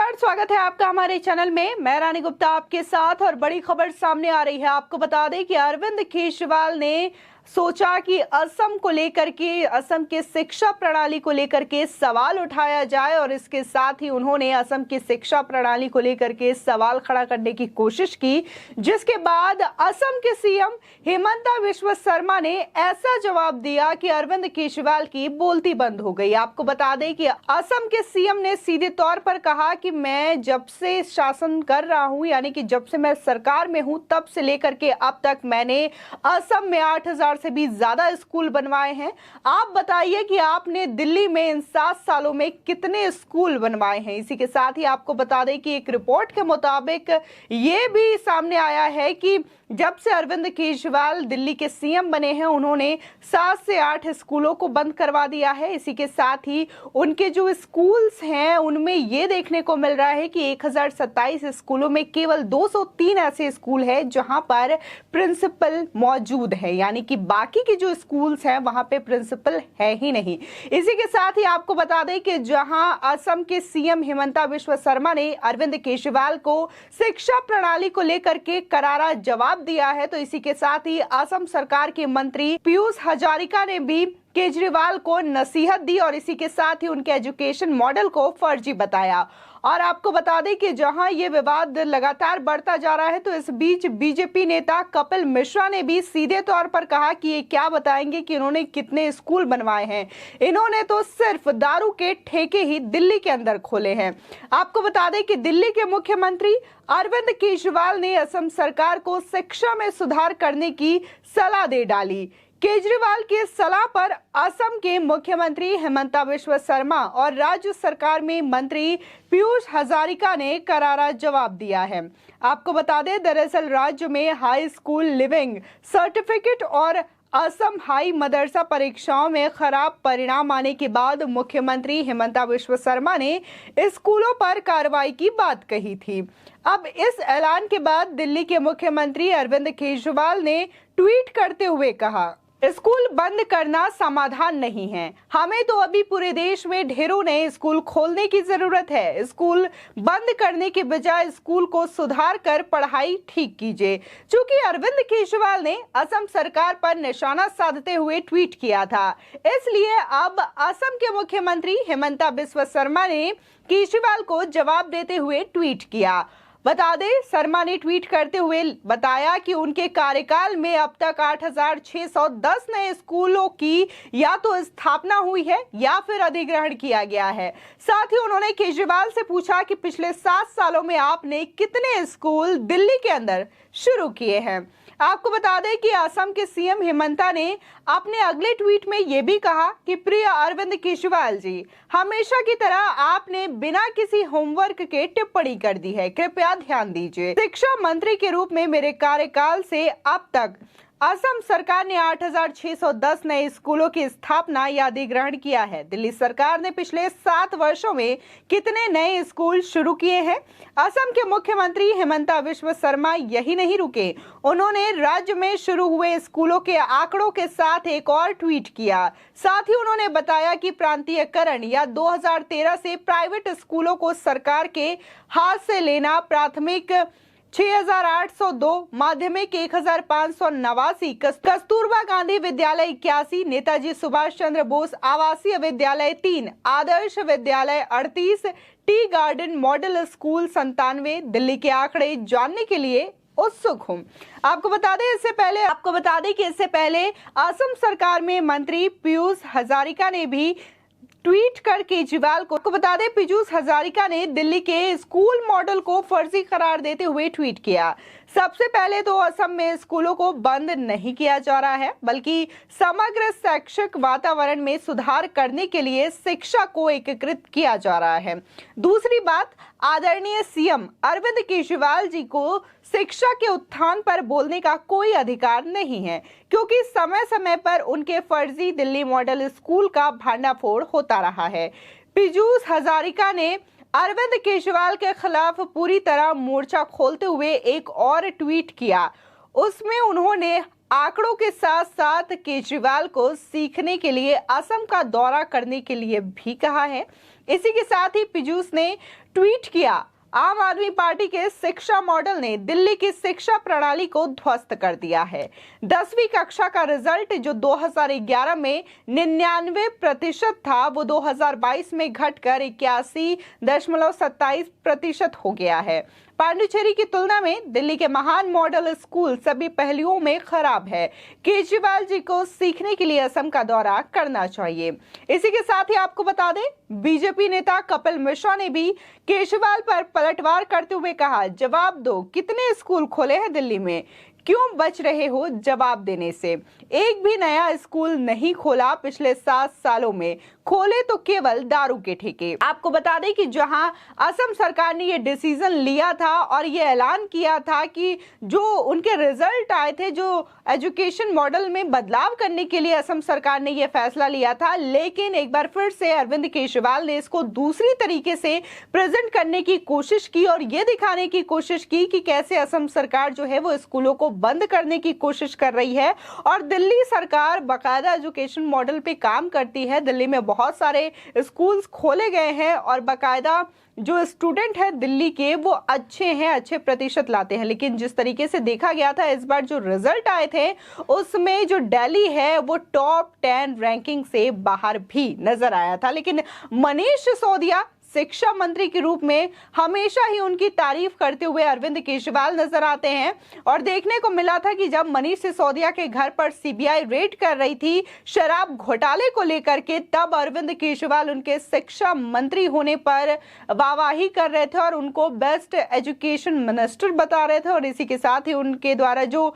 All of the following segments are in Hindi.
नमस्कार, स्वागत है आपका हमारे चैनल में। मैं रानी गुप्ता आपके साथ और बड़ी खबर सामने आ रही है। आपको बता दें कि अरविंद केजरीवाल ने सोचा कि असम को लेकर के, असम के शिक्षा प्रणाली को लेकर के सवाल उठाया जाए और इसके साथ ही उन्होंने असम की शिक्षा प्रणाली को लेकर के सवाल खड़ा करने की कोशिश की, जिसके बाद असम के सीएम हिमंता बिस्वा शर्मा ने ऐसा जवाब दिया कि अरविंद केजरीवाल की बोलती बंद हो गई। आपको बता दें कि असम के सीएम ने सीधे तौर पर कहा कि मैं जब से शासन कर रहा हूं, यानी कि जब से मैं सरकार में हूं, तब से लेकर के अब तक मैंने असम में 8,000 से भी ज्यादा स्कूल बनवाए हैं। आप बताइए कि आपने दिल्ली में इन 7 सालों में कितने स्कूल बनवाए हैं। इसी के साथ ही आपको बता दें कि एक रिपोर्ट के मुताबिक ये भी सामने आया है कि जब से अरविंद केजरीवाल दिल्ली के सीएम बने हैं, उन्होंने 7 से 8 स्कूलों को बंद करवा दिया है। इसी के साथ ही उनके जो स्कूल्स हैं उनमें ये देखने को मिल रहा है कि 1027 स्कूलों में केवल 203 ऐसे स्कूल हैं जहां पर प्रिंसिपल मौजूद है, यानी कि बाकी के जो स्कूल्स हैं वहां पे प्रिंसिपल है ही नहीं। इसी के साथ ही आपको बता दें कि जहां असम के सीएम हिमंता बिस्वा शर्मा ने अरविंद केजरीवाल को शिक्षा प्रणाली को लेकर के करारा जवाब दिया है, तो इसी के साथ ही असम सरकार के मंत्री पीयूष हजारिका ने भी केजरीवाल को नसीहत दी और इसी के साथ ही उनके एजुकेशन मॉडल को फर्जी बताया। और आपको बता दें कि जहां ये विवाद लगातार बढ़ता जा रहा है, तो इस बीच बीजेपी नेता कपिल मिश्रा ने भी सीधे तौर पर कहा कि ये क्या बताएंगे कि इन्होंने कितने स्कूल बनवाए हैं। इन्होंने तो सिर्फ दारू के ठेके ही दिल्ली के अंदर खोले हैं। आपको बता दें कि दिल्ली के मुख्यमंत्री अरविंद केजरीवाल ने असम सरकार को शिक्षा में सुधार करने की सलाह दे डाली। केजरीवाल की सलाह पर असम के मुख्यमंत्री हिमंता बिस्वा शर्मा और राज्य सरकार में मंत्री पीयूष हजारिका ने करारा जवाब दिया है। आपको बता दें, दरअसल राज्य में हाई स्कूल लिविंग सर्टिफिकेट और असम हाई मदरसा परीक्षाओं में खराब परिणाम आने के बाद मुख्यमंत्री हिमंता बिस्वा शर्मा ने स्कूलों पर कार्रवाई की बात कही थी। अब इस ऐलान के बाद दिल्ली के मुख्यमंत्री अरविंद केजरीवाल ने ट्वीट करते हुए कहा, स्कूल बंद करना समाधान नहीं है। हमें तो अभी पूरे देश में ढेरों नए स्कूल खोलने की जरूरत है। स्कूल बंद करने के बजाय स्कूल को सुधार कर पढ़ाई ठीक कीजिए। चूंकि अरविंद केजरीवाल ने असम सरकार पर निशाना साधते हुए ट्वीट किया था, इसलिए अब असम के मुख्यमंत्री हिमंता बिस्वा शर्मा ने केजरीवाल को जवाब देते हुए ट्वीट किया। बता दें, शर्मा ने ट्वीट करते हुए बताया कि उनके कार्यकाल में अब तक 8,610 नए स्कूलों की या तो स्थापना हुई है या फिर अधिग्रहण किया गया है। साथ ही उन्होंने केजरीवाल से पूछा कि पिछले 7 सालों में आपने कितने स्कूल दिल्ली के अंदर शुरू किए हैं। आपको बता दें कि असम के सीएम हिमंता ने अपने अगले ट्वीट में यह भी कहा कि प्रिय अरविंद केजरीवाल जी, हमेशा की तरह आपने बिना किसी होमवर्क के टिप्पणी कर दी है, कृपया ध्यान दीजिए। शिक्षा मंत्री के रूप में मेरे कार्यकाल से अब तक असम सरकार ने 8,610 नए स्कूलों की स्थापना या अधिग्रहण किया है। दिल्ली सरकार ने पिछले 7 वर्षों में कितने नए स्कूल शुरू किए हैं? असम के मुख्यमंत्री हिमंता बिस्वा शर्मा यही नहीं रुके, उन्होंने राज्य में शुरू हुए स्कूलों के आंकड़ों के साथ एक और ट्वीट किया। साथ ही उन्होंने बताया कि प्रांतीयकरण या 2013 से प्राइवेट स्कूलों को सरकार के हाथ से लेना, प्राथमिक 6,802, माध्यमिक 1,589, कस्तूरबा गांधी विद्यालय 81, नेताजी सुभाष चंद्र बोस आवासीय विद्यालय 3, Adarsh Vidyalaya 38, tea garden model school 97। Delhi के आंकड़े जानने के लिए उत्सुक हूं। आपको बता दें कि इससे पहले असम सरकार में मंत्री पीयूष हजारिका ने भी ट्वीट कर केजरीवाल को बता दें, पीयूष हजारिका ने दिल्ली के स्कूल मॉडल को फर्जी करार देते हुए ट्वीट किया। सबसे पहले तो असम में स्कूलों को बंद नहीं किया जा रहा है, बल्कि समग्र शैक्षिक वातावरण में सुधार करने के लिए शिक्षा को एकीकृत किया जा रहा है। दूसरी बात, आदरणीय सीएम अरविंद केजरीवाल जी को शिक्षा के उत्थान पर बोलने का कोई अधिकार नहीं है, क्योंकि समय समय पर उनके फर्जी दिल्ली मॉडल स्कूल का भांडाफोड़ होता रहा है। पीयूष हजारिका ने अरविंद केजरीवाल के खिलाफ पूरी तरह मोर्चा खोलते हुए एक और ट्वीट किया। उसमें उन्होंने आंकड़ों के साथ साथ केजरीवाल को सीखने के लिए असम का दौरा करने के लिए भी कहा है। इसी के साथ ही पीयूष ने ट्वीट किया, आम आदमी पार्टी के शिक्षा मॉडल ने दिल्ली की शिक्षा प्रणाली को ध्वस्त कर दिया है। 10वीं कक्षा का रिजल्ट जो 2011 में 99% था, वो 2022 में घटकर 81.27% हो गया है। पांडिचेरी की तुलना में दिल्ली के महान मॉडल स्कूल सभी पहलुओं में खराब है। केजरीवाल जी को सीखने के लिए असम का दौरा करना चाहिए। इसी के साथ ही आपको बता दें, बीजेपी नेता कपिल मिश्रा ने भी केजरीवाल पर पलटवार करते हुए कहा, जवाब दो, कितने स्कूल खोले हैं दिल्ली में, क्यों बच रहे हो जवाब देने से? एक भी नया स्कूल नहीं खोला पिछले 7 सालों में, खोले तो केवल दारू के ठेके। आपको बता दें कि जहां असम सरकार ने ये डिसीजन लिया था और ये ऐलान किया था कि जो उनके रिजल्ट आए थे, जो एजुकेशन मॉडल में बदलाव करने के लिए असम सरकार ने ये फैसला लिया था, लेकिन एक बार फिर से अरविंद केजरीवाल ने इसको दूसरी तरीके से प्रेजेंट करने की कोशिश की और ये दिखाने की कोशिश की कि कैसे असम सरकार जो है वो स्कूलों को बंद करने की कोशिश कर रही है और दिल्ली सरकार बाकायदा एजुकेशन मॉडल पे काम करती है। दिल्ली में बहुत सारे स्कूल्स खोले गए हैं और बाकायदा जो स्टूडेंट है दिल्ली के वो अच्छे हैं, अच्छे प्रतिशत लाते हैं। लेकिन जिस तरीके से देखा गया था इस बार जो रिजल्ट आए थे उसमें जो दिल्ली है वो टॉप 10 रैंकिंग से बाहर भी नजर आया था। लेकिन मनीष सिसोदिया शिक्षा मंत्री के रूप में हमेशा ही उनकी तारीफ करते हुए अरविंद केजरीवाल नजर आते हैं और देखने को मिला था कि जब मनीष सिसोदिया के घर पर सीबीआई रेड कर रही थी शराब घोटाले को लेकर के, तब अरविंद केजरीवाल उनके शिक्षा मंत्री होने पर वाहवाही कर रहे थे और उनको बेस्ट एजुकेशन मिनिस्टर बता रहे थे। और इसी के साथ ही उनके द्वारा जो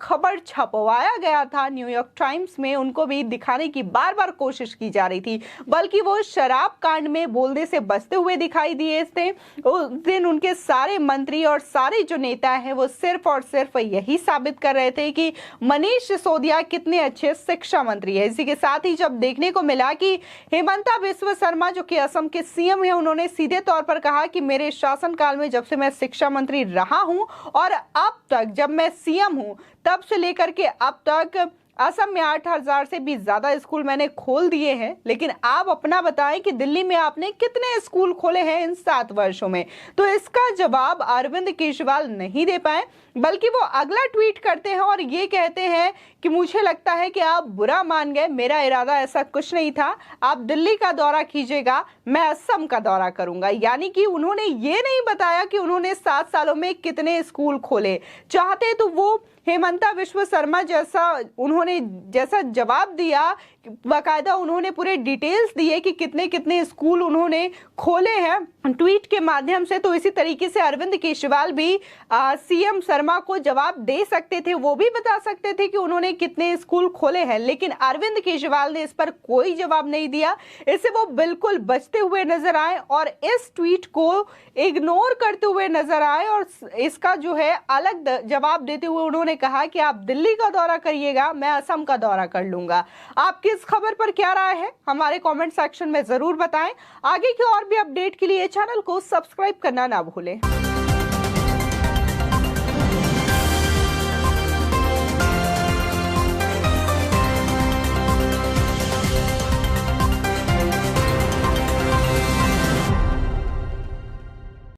खबर छपवाया गया था न्यूयॉर्क टाइम्स में, उनको भी दिखाने की बार बार कोशिश की जा रही थी, बल्कि वो शराब कांड में बोलने से बचते हुए दिखाई दिए थे। उस दिन उनके सारे मंत्री और सारे जो नेता हैं वो सिर्फ और सिर्फ यही साबित कर रहे थे कि मनीष सिसोदिया कितने अच्छे शिक्षा मंत्री है। इसी के साथ ही जब देखने को मिला कि हेमंता बिस्वा शर्मा जो कि असम के सीएम है, उन्होंने सीधे तौर पर कहा कि मेरे शासनकाल में जब से मैं शिक्षा मंत्री रहा हूं और अब तक जब मैं सीएम हूं तब से लेकर के अब तक असम में 8,000 से भी ज्यादा स्कूल मैंने खोल दिए हैं। लेकिन आप अपना बताएं कि दिल्ली में आपने कितने स्कूल खोले हैं इन 7 वर्षों में? तो इसका जवाब अरविंद केजरीवाल नहीं दे पाए, बल्कि वो अगला ट्वीट करते हैं और ये कहते हैं कि मुझे लगता है कि आप बुरा मान गए, मेरा इरादा ऐसा कुछ नहीं था, आप दिल्ली का दौरा कीजिएगा, मैं असम का दौरा करूंगा। यानी कि उन्होंने ये नहीं बताया कि उन्होंने 7 सालों में कितने स्कूल खोले। चाहते तो वो हेमंता बिस्वा शर्मा जैसा जवाब दिया, बाकायदा उन्होंने पूरे डिटेल्स दिए कि कितने कितने स्कूल उन्होंने खोले हैं ट्वीट के माध्यम से। तो इसी तरीके से अरविंद केजरीवाल भी सीएम शर्मा को जवाब दे सकते थे, वो भी बता सकते थे कि उन्होंने कितने स्कूल खोले हैं। लेकिन अरविंद केजरीवाल ने इस पर कोई जवाब नहीं दिया, इससे वो बिल्कुल बचते हुए नजर आए और इस ट्वीट को इग्नोर करते हुए नजर आए और इसका जो है अलग जवाब देते हुए उन्होंने कहा कि आप दिल्ली का दौरा करिएगा, मैं असम का दौरा कर लूंगा। आपकी इस खबर पर क्या राय है हमारे कमेंट सेक्शन में जरूर बताएं। आगे की और भी अपडेट के लिए चैनल को सब्सक्राइब करना ना भूलें।